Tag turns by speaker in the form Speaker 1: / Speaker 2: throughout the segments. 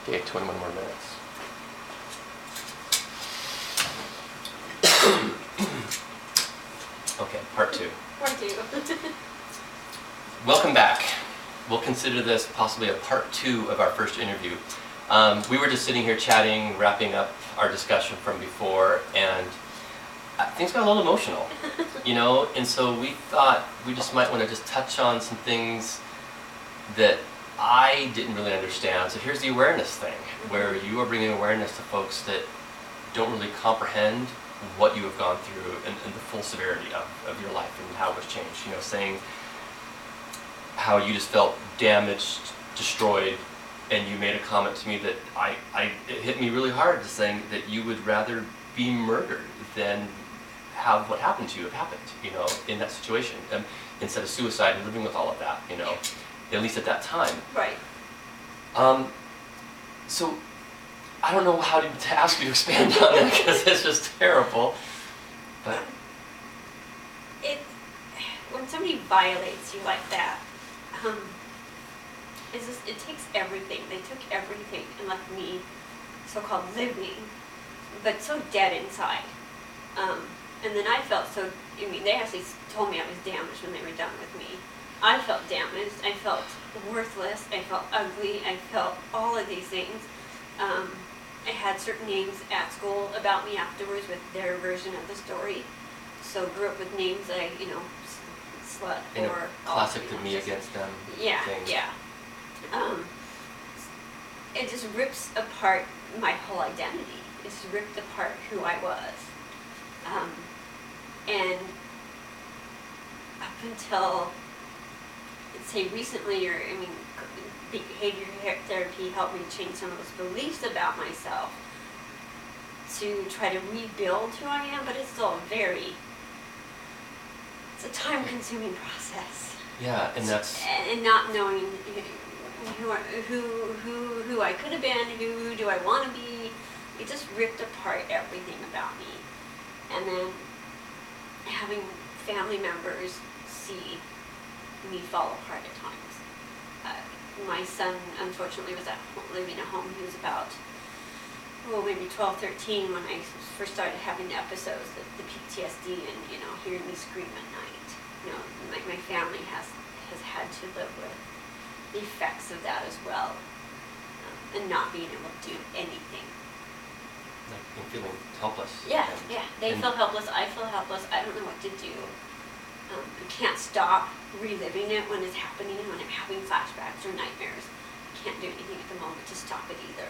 Speaker 1: Okay, 21 more minutes. Okay, part two.
Speaker 2: Part two.
Speaker 1: Welcome back. We'll consider this possibly a part two of our first interview. We were just sitting here chatting, wrapping up our discussion from before, and things got a little emotional, you know, and so we thought we just might want to just touch on some things that I didn't really understand. So here's the awareness thing, where you are bringing awareness to folks that don't really comprehend what you have gone through and the full severity of your life and how it was changed. You know, saying how you just felt damaged, destroyed, and you made a comment to me that it hit me really hard, just saying that you would rather be murdered than have what happened to you have happened, you know, in that situation, instead of suicide and living with all of that, you know, at least at that time.
Speaker 2: Right.
Speaker 1: So I don't know how to ask you to expand on that because it's just terrible. But
Speaker 2: when somebody violates you like that, it takes everything. They took everything and left me so-called living, but so dead inside. And then I felt so, I mean, they actually told me I was damaged when they were done with me. I felt damaged, I felt worthless, I felt ugly, I felt all of these things. I had certain names at school about me afterwards with their version of the story. So grew up with names like, you know, slut
Speaker 1: in
Speaker 2: or...
Speaker 1: a classic to me against them thing.
Speaker 2: Yeah. It just rips apart my whole identity. It just ripped apart who I was. And up until, let's say recently, behavior therapy helped me change some of those beliefs about myself to try to rebuild who I am, but it's still it's a time-consuming process.
Speaker 1: Yeah, and that's...
Speaker 2: And not knowing who I could have been, who do I want to be. It just ripped apart everything about me. And then having family members see me fall apart at times. My son, unfortunately, was living at home. He was about, maybe 12, 13 when I first started having the episodes, the PTSD, and, you know, hearing me scream at night. You know, my family has had to live with the effects of that as well, and not being able to do anything.
Speaker 1: Like feeling helpless.
Speaker 2: Yeah. They feel helpless. I feel helpless. I don't know what to do. I can't stop reliving it when it's happening, when I'm having flashbacks or nightmares. I can't do anything at the moment to stop it either.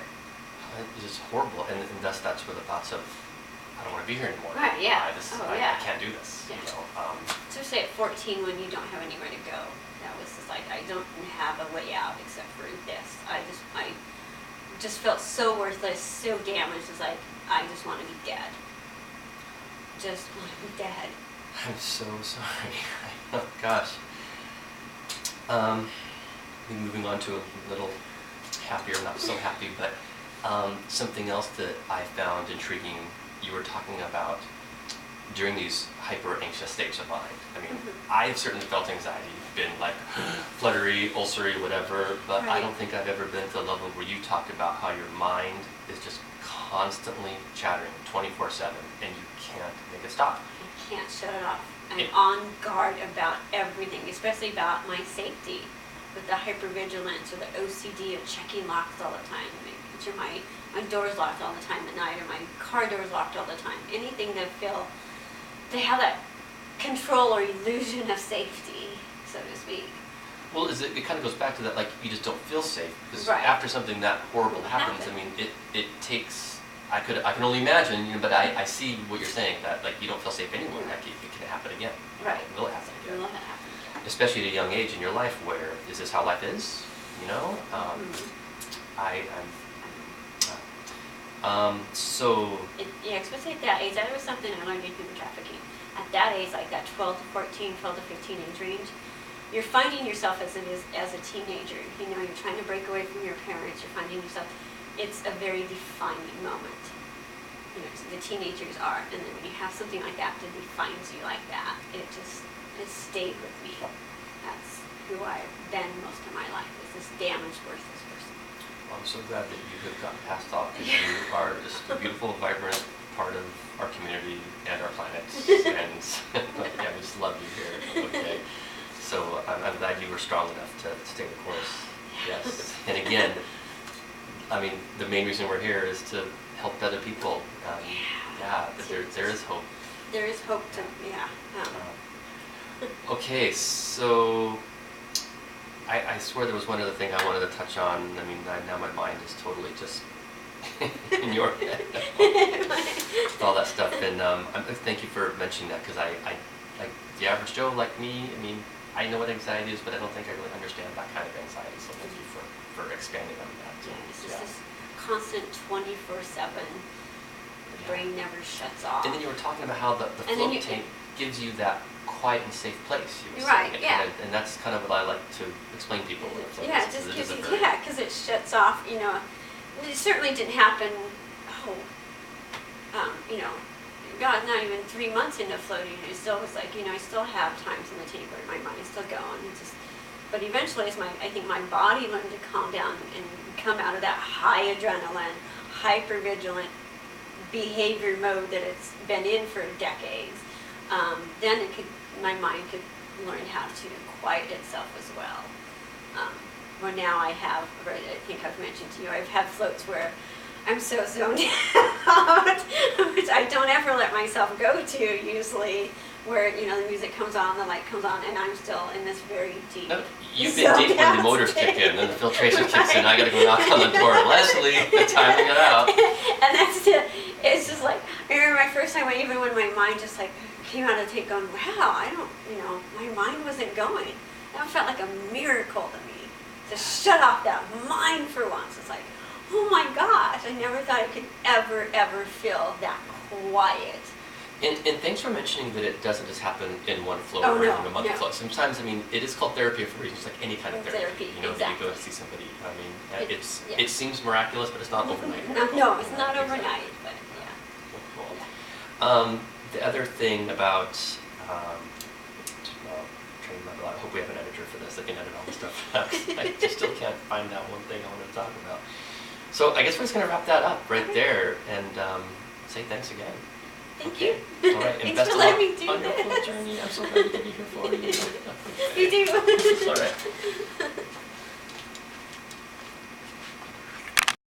Speaker 1: It's just horrible, and that's where the thoughts of, I don't want to be here anymore.
Speaker 2: Right, yeah.
Speaker 1: I can't do this.
Speaker 2: Yeah.
Speaker 1: You know,
Speaker 2: Especially at 14 when you don't have anywhere to go. That was just like, I don't have a way out except for this. I just felt so worthless, so damaged. It's like, I just want to be dead. Just want to be dead.
Speaker 1: I'm so sorry. Oh, gosh. Moving on to a little happier, not so happy, but something else that I found intriguing, you were talking about during these hyper-anxious states of mind. I mean, I've certainly felt anxiety, been like fluttery, ulcery, whatever, but
Speaker 2: Right.
Speaker 1: I don't think I've ever been to the level where you talked about how your mind is just constantly chattering 24/7 and you can't make it stop.
Speaker 2: I can't shut it off. I'm on guard about everything, especially about my safety, with the hypervigilance or the OCD of checking locks all the time, making sure my door's locked all the time at night, or my car door's locked all the time. Anything to feel, they have that control or illusion of safety, so to speak.
Speaker 1: Well, it kind of goes back to that, like, you just don't feel safe, because
Speaker 2: Right.
Speaker 1: after something that horrible happens, I mean, it takes, I can only imagine, you know, but I see what you're saying, that, like, you don't feel safe anymore, like, it can happen again.
Speaker 2: Right.
Speaker 1: Will it happen again?
Speaker 2: Will it happen again?
Speaker 1: Especially at a young age in your life, where, is this how life is, you know?
Speaker 2: Especially at that age, that was something I learned in human trafficking. At that age, like that 12 to 14, 12 to 15 age range, you're finding yourself as a teenager. You know, you're trying to break away from your parents. You're finding yourself. It's a very defining moment. You know, the teenagers are, and then when you have something like that that defines you like that, it stayed with me. That's who I've been most of my life, is this damaged, worthless person.
Speaker 1: Well, I'm so glad that you have gotten past all, because you are just a beautiful, vibrant part of our community and our planet. And yeah, we just love you here. Okay. So I'm glad you were strong enough to stay the course. Yes. And again, I mean, the main reason we're here is to help other people. There is hope.
Speaker 2: There is hope to,
Speaker 1: Okay, so I swear there was one other thing I wanted to touch on. I mean, now my mind is totally just in your head. All that stuff. And thank you for mentioning that, because I like the average Joe like me. I mean, I know what anxiety is, but I don't think I really understand that kind of anxiety. So thank you for expanding on that.
Speaker 2: It's just this constant 24/7. The brain never shuts off.
Speaker 1: And then you were talking about how the float tank gives you that quiet and safe place. You were
Speaker 2: Right,
Speaker 1: saying.
Speaker 2: yeah.
Speaker 1: And that's kind of what I like to explain to people.
Speaker 2: Yeah, it just gives you, because it shuts off, you know. It certainly didn't happen, God, not even 3 months into floating. It still was like, I still have times in the tank where my mind is still going. But eventually, I think my body learned to calm down and come out of that high adrenaline, hypervigilant behavior mode that it's been in for decades. Then my mind could learn how to quiet itself as well. Where now I think I've mentioned to you, I've had floats where I'm so zoned out, which I don't ever let myself go to usually, where, the music comes on, the light comes on, and I'm still in this very deep.
Speaker 1: You've been deep when the motors kick in, and the filtration kicks in. I gotta go knock on the door. Leslie, the time to get out.
Speaker 2: And that's it. It's just like, I remember my first time, even when my mind just like came out of the tank going, wow, my mind wasn't going. That felt like a miracle to me, to shut off that mind for once. It's like, oh my gosh, I never thought I could ever feel that quiet.
Speaker 1: And thanks for mentioning that it doesn't just happen in one float
Speaker 2: Oh,
Speaker 1: or
Speaker 2: no,
Speaker 1: in a month
Speaker 2: no.
Speaker 1: float. Sometimes, it is called therapy for reasons, like any kind of therapy. That you
Speaker 2: Exactly.
Speaker 1: go to see somebody.
Speaker 2: Yeah.
Speaker 1: It seems miraculous, but it's not overnight.
Speaker 2: No, it's not overnight, but yeah.
Speaker 1: Cool. The other thing about, trying to remember, I hope we have an editor for this that can edit all this stuff out. I still can't find that one thing I wanted to talk about. So I guess we're just going to wrap that up right there and say thanks again.
Speaker 2: Thank
Speaker 1: Okay.
Speaker 2: you.
Speaker 1: All right. And
Speaker 2: Thanks
Speaker 1: best
Speaker 2: for
Speaker 1: of luck
Speaker 2: letting me do
Speaker 1: on your
Speaker 2: this.
Speaker 1: float journey. I'm so glad to be here for you.
Speaker 2: You do.
Speaker 1: All right.